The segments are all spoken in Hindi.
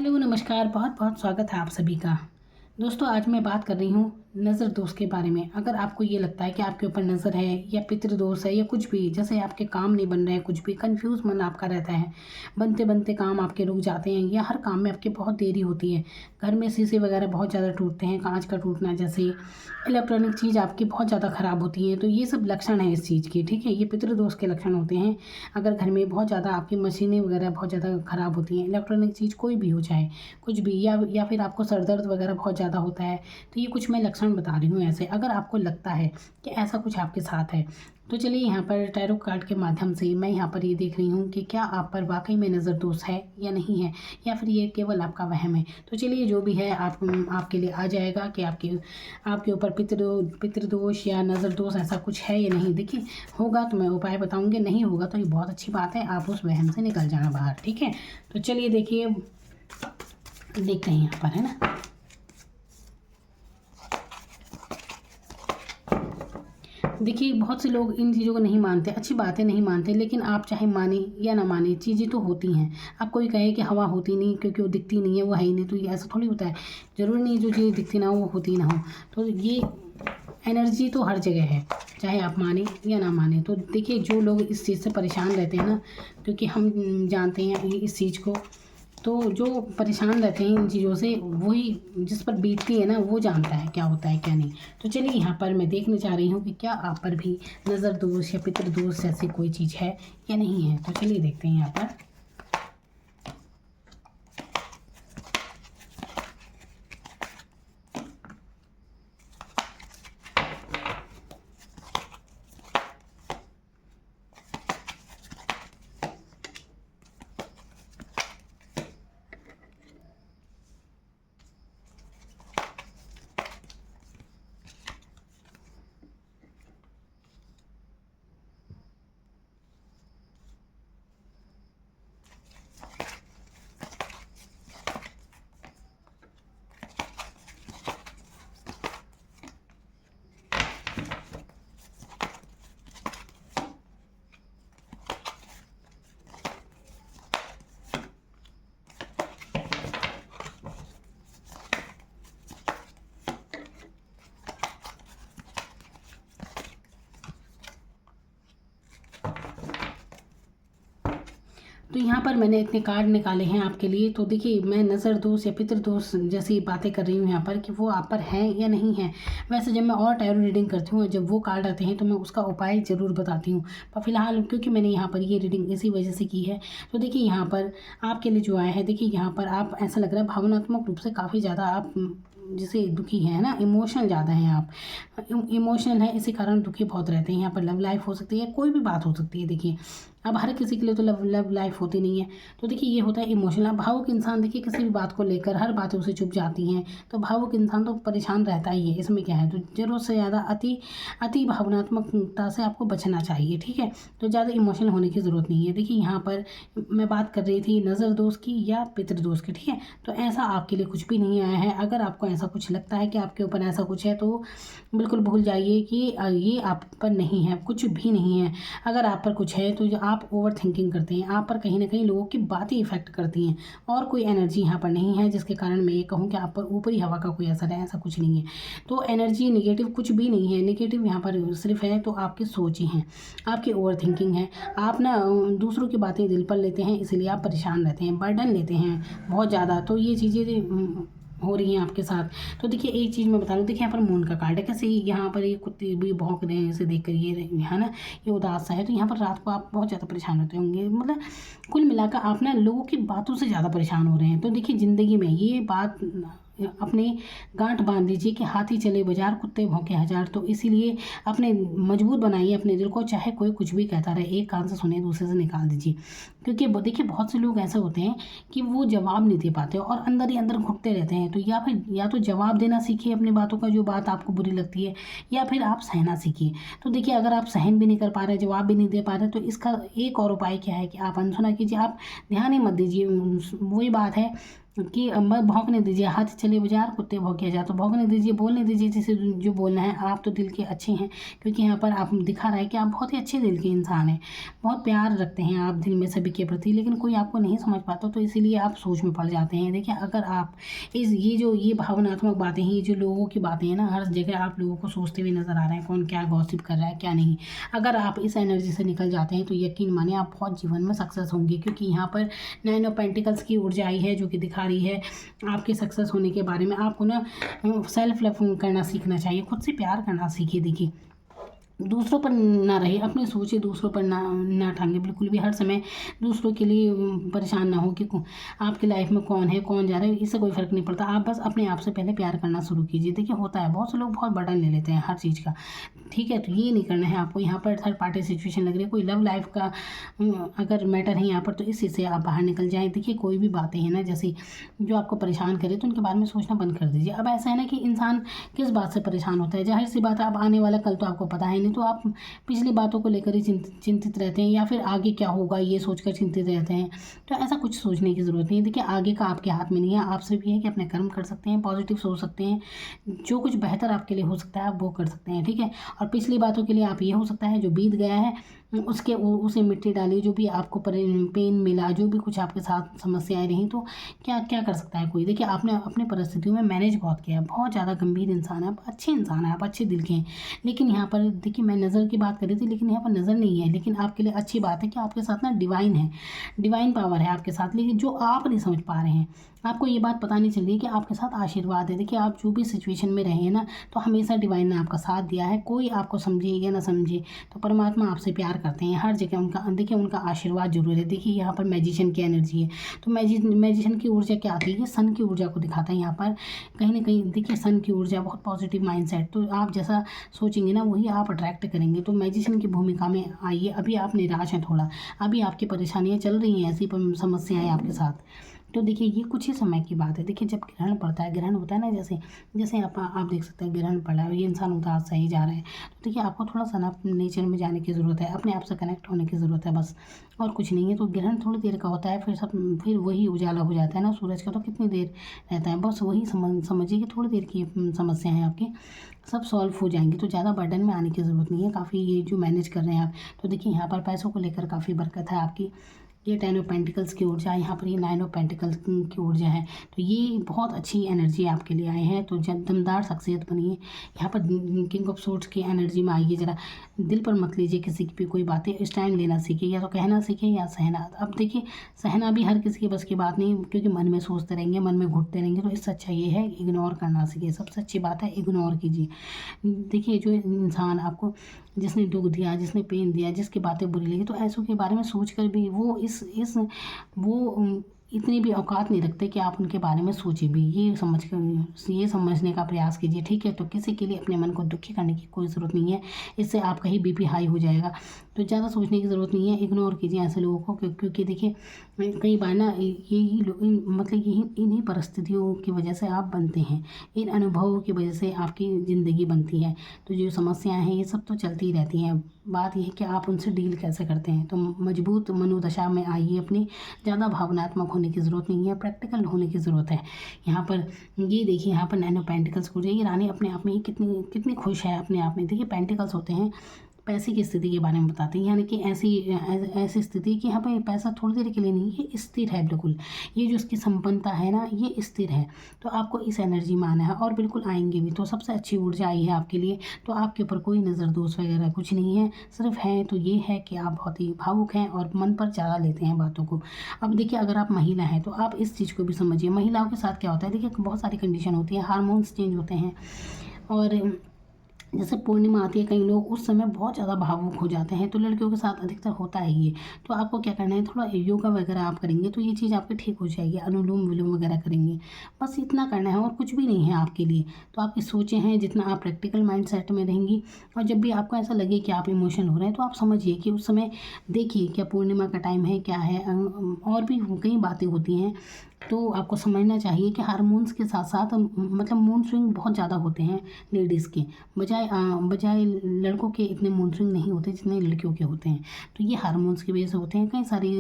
हेलो नमस्कार, बहुत बहुत स्वागत है आप सभी का। दोस्तों, आज मैं बात कर रही हूँ नज़र दोष के बारे में। अगर आपको ये लगता है कि आपके ऊपर नज़र है या पितृदोष है या कुछ भी, जैसे आपके काम नहीं बन रहे हैं, कुछ भी कंफ्यूज मन आपका रहता है, बनते बनते काम आपके रुक जाते हैं या हर काम में आपकी बहुत देरी होती है, घर में शीशे वगैरह बहुत ज़्यादा टूटते हैं, कांच का टूटना जैसे इलेक्ट्रॉनिक चीज़ आपकी बहुत ज़्यादा ख़राब होती है, तो ये सब लक्षण है इस चीज़ के। ठीक है, ये पितृदोष के लक्षण होते हैं। अगर घर में बहुत ज़्यादा आपकी मशीनें वगैरह बहुत ज़्यादा ख़राब होती हैं, इलेक्ट्रॉनिक चीज़ कोई भी हो, चाहे कुछ भी, या फिर आपको सर दर्द वगैरह बहुत ज़्यादा होता है, तो ये कुछ मैं लक्षण बता रही हूँ ऐसे। अगर आपको लगता है कि ऐसा कुछ आपके साथ है, तो चलिए यहाँ पर टैरो कार्ड के माध्यम से मैं यहाँ पर ये देख रही हूँ कि क्या आप पर वाकई में नज़र दोष है या नहीं है, या फिर ये केवल आपका वहम है। तो चलिए, जो भी है आपके लिए आ जाएगा कि आपके ऊपर पितृदोष या नज़र दोष ऐसा कुछ है या नहीं। देखिए, होगा तो मैं उपाय बताऊँगी, नहीं होगा तो ये बहुत अच्छी बात है, आप उस वहम से निकल जाना बाहर। ठीक है, तो चलिए देखिए, देखते हैं यहाँ पर, है ना। देखिए, बहुत से लोग इन चीज़ों को नहीं मानते, अच्छी बात है नहीं मानते, लेकिन आप चाहे माने या ना माने, चीज़ें तो होती हैं। आप कोई कहे कि हवा होती नहीं क्योंकि वो दिखती नहीं है, वो है ही नहीं, तो ये ऐसा थोड़ी होता है। ज़रूरी नहीं जो चीज़ दिखती ना हो वो होती ना हो। तो ये एनर्जी तो हर जगह है, चाहे आप माने या ना माने। तो देखिए, जो लोग इस चीज़ से परेशान रहते हैं ना, क्योंकि हम जानते हैं इस चीज़ को, तो जो परेशान रहते हैं इन चीज़ों से, वही जिस पर बीतती है ना, वो जानता है क्या होता है क्या नहीं। तो चलिए, यहाँ पर मैं देखना चाह रही हूँ कि क्या आप पर भी नज़र दोष या पितृदोष जैसी कोई चीज़ है या नहीं है। तो चलिए देखते हैं यहाँ पर। तो यहाँ पर मैंने इतने कार्ड निकाले हैं आपके लिए। तो देखिए, मैं नज़र दोष या पितृदोष जैसी बातें कर रही हूँ यहाँ पर कि वो आप पर हैं या नहीं है। वैसे जब मैं और टैरो रीडिंग करती हूँ, जब वो कार्ड आते हैं तो मैं उसका उपाय ज़रूर बताती हूँ, पर फिलहाल क्योंकि मैंने यहाँ पर ये रीडिंग इसी वजह से की है। तो देखिए, यहाँ पर आपके लिए जो आया है, देखिए यहाँ पर आप, ऐसा लग रहा है भावनात्मक रूप से काफ़ी ज़्यादा आप जैसे दुखी है ना, इमोशनल ज़्यादा हैं आप, इमोशनल है, इसी कारण दुखी बहुत रहते हैं। यहाँ पर लव लाइफ हो सकती है, कोई भी बात हो सकती है। देखिए, अब हर किसी के लिए तो लव लाइफ होती नहीं है। तो देखिए, ये होता है इमोशनल। भावुक इंसान, देखिए किसी भी बात को लेकर हर बातें उसे चुभ जाती हैं, तो भावुक इंसान तो परेशान रहता ही है, इसमें क्या है। तो ज़रूरत से ज़्यादा अति भावनात्मकता से आपको बचना चाहिए। ठीक है, तो ज़्यादा इमोशनल होने की ज़रूरत नहीं है। देखिए, यहाँ पर मैं बात कर रही थी नज़र दोष की या पितृदोष की। ठीक है, तो ऐसा आपके लिए कुछ भी नहीं आया है। अगर आपको ऐसा कुछ लगता है कि आपके ऊपर ऐसा कुछ है, तो बिल्कुल भूल जाइए कि ये आप पर नहीं है, कुछ भी नहीं है। अगर आप पर कुछ है तो जो आप ओवर थिंकिंग करते हैं, आप पर कहीं ना कहीं लोगों की बातें इफेक्ट करती हैं, और कोई एनर्जी यहाँ पर नहीं है जिसके कारण मैं ये कहूँ कि आप पर ऊपरी हवा का कोई असर है, ऐसा कुछ नहीं है। तो एनर्जी निगेटिव कुछ भी नहीं है, निगेटिव यहाँ पर सिर्फ है तो आपकी सोच ही है, आपकी ओवर थिंकिंग है। आप ना दूसरों की बातें दिल पर लेते हैं, इसीलिए आप परेशान रहते हैं, बर्डन लेते हैं बहुत ज़्यादा। तो ये चीज़ें हो रही हैं आपके साथ। तो देखिए, एक चीज़ मैं बता दूँ, देखिए यहाँ पर मून का कार्ड है। कैसे यहाँ पर ये कुत्ते भी भौंक रहे हैं, इसे देख कर ये है ना, ये उदास सा है। तो यहाँ पर रात को आप बहुत ज़्यादा परेशान होते होंगे, मतलब कुल मिलाकर आप ना लोगों की बातों से ज़्यादा परेशान हो रहे हैं। तो देखिए, ज़िंदगी में ये बात अपने गांठ बांध लीजिए कि हाथी चले बाजार, कुत्ते भौंके हजार। तो इसीलिए अपने मजबूत बनाइए अपने दिल को, चाहे कोई कुछ भी कहता रहे, एक कान से सुने दूसरे से निकाल दीजिए। क्योंकि देखिए, बहुत से लोग ऐसे होते हैं कि वो जवाब नहीं दे पाते और अंदर ही अंदर घुटते रहते हैं। तो या तो जवाब देना सीखिए अपनी बातों का, जो बात आपको बुरी लगती है, या फिर आप सहना सीखिए। तो देखिए, अगर आप सहन भी नहीं कर पा रहे, जवाब भी नहीं दे पा रहे, तो इसका एक और उपाय क्या है कि आप अनसुना कीजिए, आप ध्यान ही मत दीजिए। वही बात है कि मत भौंकने दीजिए, हाथी चले बाजार कुत्ते भौंके जा, तो भौंकने दीजिए, बोलने दीजिए जिसे जो बोलना है। आप तो दिल के अच्छे हैं, क्योंकि यहाँ पर आप दिखा रहा है कि आप बहुत ही अच्छे दिल के इंसान हैं, बहुत प्यार रखते हैं आप दिल में सभी के प्रति, लेकिन कोई आपको नहीं समझ पाता, तो इसीलिए आप सोच में पड़ जाते हैं। देखिए, अगर आप ये भावनात्मक बातें हैं, ये जो लोगों की बातें हैं ना, हर जगह आप लोगों को सोचते हुए नजर आ रहे हैं, कौन क्या गॉसिप कर रहा है क्या नहीं। अगर आप इस एनर्जी से निकल जाते हैं तो यकीन मानिए आप बहुत जीवन में सक्सेस होंगे, क्योंकि यहाँ पर 9 ऑफ पेंटिकल्स की ऊर्जा आई है, जो कि दिखा रही है आपके सक्सेस होने के बारे में। आपको ना सेल्फ लव करना सीखना चाहिए, खुद से प्यार करना सीखिए। देखिए, दूसरों पर ना रहे, अपनी सोचे दूसरों पर ना टांगे, बिल्कुल भी हर समय दूसरों के लिए परेशान ना हो कि आपकी लाइफ में कौन है कौन जा रहा है, इससे कोई फ़र्क नहीं पड़ता। आप बस अपने आप से पहले प्यार करना शुरू कीजिए। देखिए, होता है बहुत से लोग बहुत बर्डन ले लेते हैं हर चीज़ का, ठीक है, तो ये नहीं करना है आपको। यहाँ पर थर्ड पार्टी सिचुएशन लग रही है, कोई लव लाइफ का अगर मैटर है यहाँ पर, तो इसी से आप बाहर निकल जाएँ। देखिए, कोई भी बातें हैं ना जैसे जो आपको परेशान करे, तो उनके बारे में सोचना बंद कर दीजिए। अब ऐसा है ना कि इंसान किस बात से परेशान होता है, जाहिर सी बात है, अब आने वाला कल तो आपको पता है नहीं, तो आप पिछली बातों को लेकर ही चिंतित रहते हैं, या फिर आगे क्या होगा ये सोचकर चिंतित रहते हैं। तो ऐसा कुछ सोचने की ज़रूरत नहीं है। देखिए, आगे का आपके हाथ में नहीं है, आप सिर्फ ये है कि अपने कर्म कर सकते हैं, पॉजिटिव सोच सकते हैं, जो कुछ बेहतर आपके लिए हो सकता है आप वो कर सकते हैं, ठीक है। और पिछली बातों के लिए आप ये हो सकता है जो बीत गया है उसे मिट्टी डालिए, जो भी आपको पेन मिला, जो भी कुछ आपके साथ समस्याएं रहीं, तो क्या क्या कर सकता है कोई। देखिए, आपने अपने परिस्थितियों में मैनेज बहुत किया, बहुत ज़्यादा गंभीर इंसान है आप, अच्छे इंसान हैं आप, अच्छे दिल के हैं। लेकिन यहाँ पर देखिए, मैं नज़र की बात कर रही थी, लेकिन यहाँ पर नज़र नहीं है, लेकिन आपके लिए अच्छी बात है कि आपके साथ ना डिवाइन है, डिवाइन पावर है आपके साथ, लेकिन जो आप नहीं समझ पा रहे हैं, आपको ये बात पता नहीं चल रही है कि आपके साथ आशीर्वाद है। देखिए, आप जो भी सिचुएशन में रहे हैं ना, तो हमेशा डिवाइन ने आपका साथ दिया है। कोई आपको समझे या ना समझे, तो परमात्मा आपसे प्यार करते हैं हर जगह, उनका देखिए उनका आशीर्वाद जरूर है। देखिए, यहाँ पर मैजिशियन की एनर्जी है, तो मैजिशियन की ऊर्जा क्या आती है, सन की ऊर्जा को दिखाता है यहाँ पर कहीं ना कहीं। देखिए, सन की ऊर्जा बहुत पॉजिटिव माइंडसेट, तो आप जैसा सोचेंगे ना वही आप अट्रैक्ट करेंगे। तो मैजिशियन की भूमिका में आइए। अभी आप निराश हैं थोड़ा, अभी आपकी परेशानियाँ चल रही हैं, ऐसी समस्याएं आपके साथ, तो देखिए ये कुछ ही समय की बात है। देखिए, जब ग्रहण पड़ता है, ग्रहण होता है ना, जैसे जैसे आप देख सकते हैं ग्रहण पड़ा है और ये इंसान उदास सही जा रहा है, तो देखिए आपको थोड़ा सा ना नेचर में जाने की ज़रूरत है, अपने आप से कनेक्ट होने की ज़रूरत है, बस और कुछ नहीं है। तो ग्रहण थोड़ी देर का होता है, फिर वही उजाला हो जाता है ना सूरज का, तो कितनी देर रहता है, बस वही समझिए कि थोड़ी देर की समस्या है आपकी, सब सॉल्व हो जाएंगी। तो ज़्यादा बर्डन में आने की ज़रूरत नहीं है, काफ़ी ये जो मैनेज कर रहे हैं आप। तो देखिए, यहाँ पर पैसों को लेकर काफ़ी बरकत है आपकी, ये 10 ऑफ पेंटिकल्स की ऊर्जा है, यहाँ पर ये 9 ऑफ पेंटिकल्स की ऊर्जा है, तो ये बहुत अच्छी एनर्जी आपके लिए आए हैं। तो जब दमदार शख्सियत बनिए, यहाँ पर किंग ऑफ सोर्ड्स की एनर्जी में आइए, ज़रा दिल पर मत लीजिए किसी की भी कोई बातें, स्टैंड लेना सीखिए, या तो कहना सीखिए या सहना। अब देखिए, सहना भी हर किसी के बस की बात नहीं, क्योंकि मन में सोचते रहेंगे, मन में घुटते रहेंगे, तो इससे अच्छा ये है इग्नोर करना सीखिए। सबसे अच्छी बात है इग्नोर कीजिए। देखिए, जो इंसान आपको जिसने दुख दिया, जिसने पेन दिया, जिसकी बातें बुरी लगी, तो ऐसों के बारे में सोच कर भी वो वो इतनी भी औकात नहीं रखते कि आप उनके बारे में सोचें भी। ये समझने का प्रयास कीजिए, ठीक है। तो किसी के लिए अपने मन को दुखी करने की कोई ज़रूरत नहीं है, इससे आपका ही बीपी हाई हो जाएगा। तो ज़्यादा सोचने की ज़रूरत नहीं है, इग्नोर कीजिए ऐसे लोगों को, क्योंकि देखिए कई बार ना यही मतलब इन्हीं परिस्थितियों की वजह से आप बनते हैं, इन अनुभवों की वजह से आपकी ज़िंदगी बनती है। तो जो समस्याएं हैं ये सब तो चलती ही रहती हैं, बात यह है कि आप उनसे डील कैसे करते हैं। तो मजबूत मनोदशा में आइए अपनी, ज़्यादा भावनात्मक होने की ज़रूरत नहीं है, प्रैक्टिकल होने की ज़रूरत है। यहाँ पर ये देखिए, यहाँ पर 9 ऑफ पेंटिकल्स को ये रानी अपने आप में ही कितनी खुश है अपने आप में। देखिए, पेंटिकल्स होते हैं पैसे की स्थिति के बारे में बताते हैं, यानी कि ऐसी स्थिति कि यहाँ पे पैसा थोड़ी देर के लिए नहीं, ये स्थिर है बिल्कुल, ये जो इसकी संपन्नता है ना ये स्थिर है। तो आपको इस एनर्जी में आना है, और बिल्कुल आएंगे भी। तो सबसे अच्छी ऊर्जा आई है आपके लिए, तो आपके ऊपर कोई नज़र दोष वगैरह कुछ नहीं है, सिर्फ है तो ये है कि आप बहुत ही भावुक हैं और मन पर ज़्यादा लेते हैं बातों को। अब देखिए, अगर आप महिला हैं तो आप इस चीज़ को भी समझिए, महिलाओं के साथ क्या होता है। देखिए, बहुत सारी कंडीशन होती है, हार्मोन्स चेंज होते हैं, और जैसे पूर्णिमा आती है, कई लोग उस समय बहुत ज़्यादा भावुक हो जाते हैं, तो लड़कियों के साथ अधिकतर होता है ये। तो आपको क्या करना है, थोड़ा योगा वगैरह आप करेंगे तो ये चीज़ आपकी ठीक हो जाएगी, अनुलोम विलोम वगैरह करेंगे, बस इतना करना है और कुछ भी नहीं है आपके लिए। तो आपकी सोचें हैं, जितना आप प्रैक्टिकल माइंड सेट में रहेंगी, और जब भी आपको ऐसा लगे कि आप इमोशनल हो रहे हैं, तो आप समझिए कि उस समय देखिए क्या पूर्णिमा का टाइम है, क्या है, और भी कई बातें होती हैं तो आपको समझना चाहिए कि हार्मोन्स के साथ साथ मतलब मूड स्विंग बहुत ज़्यादा होते हैं लेडीज़ के, बजाय लड़कों के इतने मूड स्विंग नहीं होते जितने लड़कियों के होते हैं। तो ये हार्मोन्स की वजह से होते हैं, कई सारी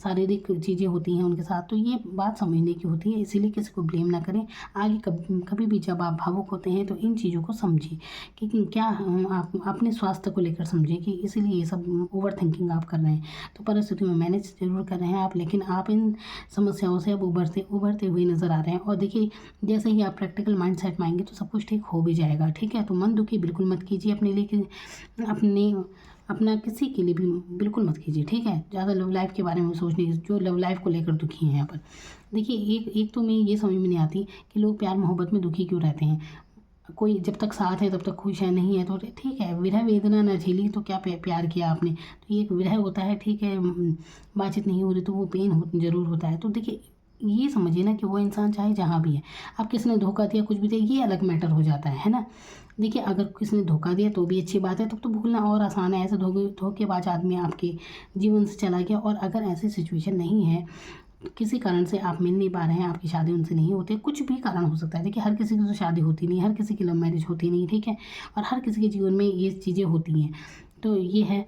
शारीरिक चीज़ें होती हैं उनके साथ। तो ये बात समझने की होती है, इसीलिए किसी को ब्लेम ना करें। आगे कभी भी जब आप भावुक होते हैं तो इन चीज़ों को समझिए कि क्या आप अपने स्वास्थ्य को लेकर समझिए कि इसीलिए ये सब ओवर थिंकिंग आप कर रहे हैं। तो परिस्थितियों में मैनेज जरूर कर रहे हैं आप, लेकिन आप इन समस्याओं से अब उभरते हुए नज़र आ रहे हैं। और देखिए, जैसे ही आप प्रैक्टिकल माइंड सेट में आएंगे तो सब कुछ ठीक हो भी जाएगा, ठीक है। तो मन दुखी बिल्कुल मत कीजिए अपने लिए, कि अपना किसी के लिए भी बिल्कुल मत कीजिए, ठीक है। ज़्यादा लव लाइफ के बारे में सोचने, जो लव लाइफ को लेकर दुखी हैं यहाँ पर। देखिए, एक तो मैं ये समझ में नहीं आती कि लोग प्यार मोहब्बत में दुखी क्यों रहते हैं। कोई जब तक साथ है तब तक खुश है, नहीं है तो ठीक है। विरह वेदना न झेली तो क्या प्यार किया आपने। तो ये एक विरह होता है, ठीक है। बातचीत नहीं हो रही तो वो पेन जरूर होता है। तो देखिए, ये समझिए ना कि वो इंसान चाहे जहाँ भी है, अब किसी ने धोखा दिया, कुछ भी दिया, ये अलग मैटर हो जाता है ना। देखिए, अगर किसी ने धोखा दिया तो भी अच्छी बात है, तब तो भूलना और आसान है। ऐसे धोखेबाज आदमी आपके जीवन से चला गया, और अगर ऐसी सिचुएशन नहीं है, किसी कारण से आप मिल नहीं पा रहे हैं, आपकी शादी उनसे नहीं होती, कुछ भी कारण हो सकता है। देखिए, हर किसी की तो शादी होती नहीं, हर किसी की लव मैरिज होती नहीं, ठीक है। और हर किसी के जीवन में ये चीज़ें होती हैं। तो ये है,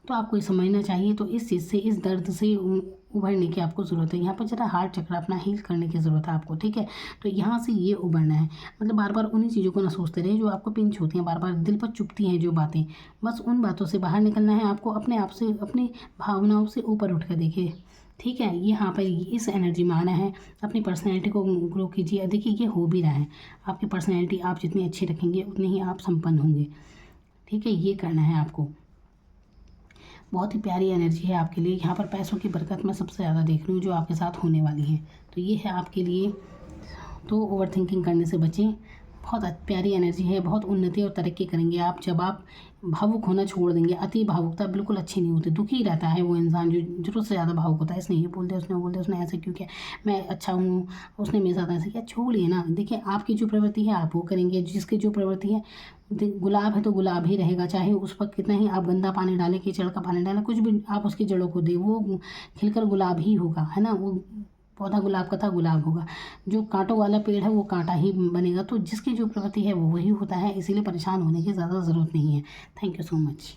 तो आपको ये समझना चाहिए। तो इस चीज़ से, इस दर्द से उभरने की आपको ज़रूरत है। यहाँ पर ज़रा हार्ट चक्र अपना हील करने की ज़रूरत है आपको, ठीक है। तो यहाँ से ये उभरना है, मतलब बार बार उन्हीं चीज़ों को ना सोचते रहे जो आपको पिंच होती हैं, बार बार दिल पर चुभती हैं जो बातें। बस उन बातों से बाहर निकलना है आपको, अपने आप से, अपनी भावनाओं से ऊपर उठ कर देखिए, ठीक है। यहाँ पर इस एनर्जी में आना है, अपनी पर्सनैलिटी को ग्रो कीजिए। देखिए, ये हो भी रहा है। आपकी पर्सनैलिटी आप जितनी अच्छी रखेंगे उतने ही आप संपन्न होंगे, ठीक है। ये करना है आपको। बहुत ही प्यारी एनर्जी है आपके लिए। यहाँ पर पैसों की बरकत मैं सबसे ज़्यादा देख रही हूँ जो आपके साथ होने वाली है। तो ये है आपके लिए। तो ओवर थिंकिंग करने से बचें। बहुत प्यारी एनर्जी है, बहुत उन्नति और तरक्की करेंगे आप जब आप भावुक होना छोड़ देंगे। अति भावुकता बिल्कुल अच्छी नहीं होती। दुखी रहता है वो इंसान जो ज़रूरत से ज़्यादा भावुक होता है। इसने ये बोल दिया, उसने बोल दिया, उसने ऐसे क्यों किया, मैं अच्छा हूँ, उसने मेरे साथ ऐसे किया। छोड़िए ना। देखिए, आपकी जो प्रवृत्ति है आप वो करेंगे, जिसकी जो प्रवृत्ति है, गुलाब है तो गुलाब ही रहेगा। चाहे उस पर कितना ही आप गंदा पानी डालें, कीचड़ का पानी डालें, कुछ भी आप उसकी जड़ों को दें, वो खिलकर गुलाब ही होगा, है ना। वो पौधा गुलाब का था, गुलाब होगा। जो कांटों वाला पेड़ है वो कांटा ही बनेगा। तो जिसकी जो प्रवृत्ति है वो वही होता है, इसीलिए परेशान होने की ज़्यादा ज़रूरत नहीं है। Thank you so much.